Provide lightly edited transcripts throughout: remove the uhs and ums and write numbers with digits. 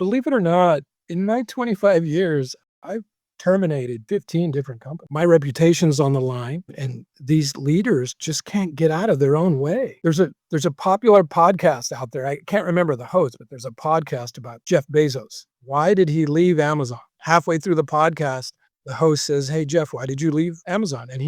Believe it or not, in my 25 years, I've terminated 15 different companies. My reputation's on the line, and these leaders just can't get out of their own way. There's a popular podcast out there. I can't remember the host, but there's a podcast about Jeff Bezos. Why did he leave Amazon? Halfway through the podcast, the host says, "Hey, Jeff, why did you leave Amazon?" And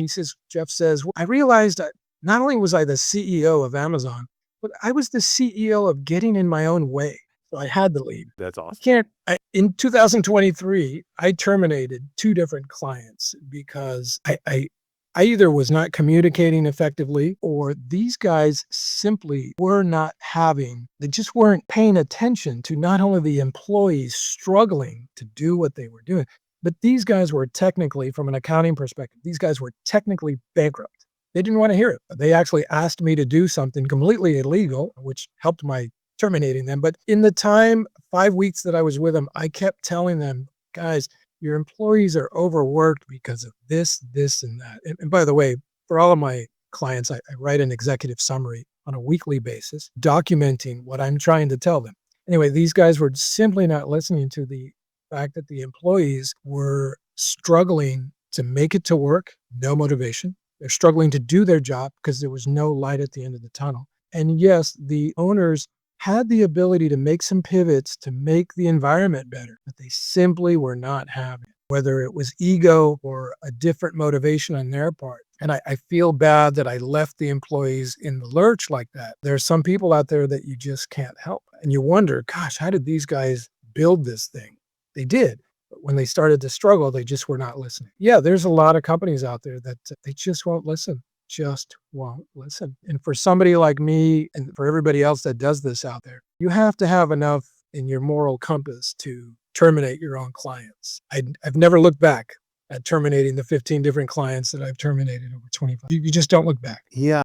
Jeff says, "Well, I realized that not only was I the CEO of Amazon, but I was the CEO of getting in my own way. So I had to leave." That's awesome. In 2023, I terminated 2 different clients because I either was not communicating effectively, or these guys simply they just weren't paying attention to not only the employees struggling to do what they were doing, but these guys were technically, from an accounting perspective, these guys were technically bankrupt. They didn't want to hear it. They actually asked me to do something completely illegal, which helped my terminating them. But in the 5 weeks that I was with them, I kept telling them, "Guys, your employees are overworked because of this, this, and that." And by the way, for all of my clients, I write an executive summary on a weekly basis, documenting what I'm trying to tell them. Anyway, these guys were simply not listening to the fact that the employees were struggling to make it to work, no motivation. They're struggling to do their job because there was no light at the end of the tunnel. And yes, the owners had the ability to make some pivots to make the environment better, but they simply were not having it, whether it was ego or a different motivation on their part. And I feel bad that I left the employees in the lurch like that. There are some people out there that you just can't help. And you wonder, gosh, how did these guys build this thing? They did. But when they started to struggle, they just were not listening. Yeah, there's a lot of companies out there that they just won't listen. Just won't listen. And for somebody like me, and for everybody else that does this out there, you have to have enough in your moral compass to terminate your own clients. I've never looked back at terminating the 15 different clients that I've terminated over 25. You just don't look back. Yeah.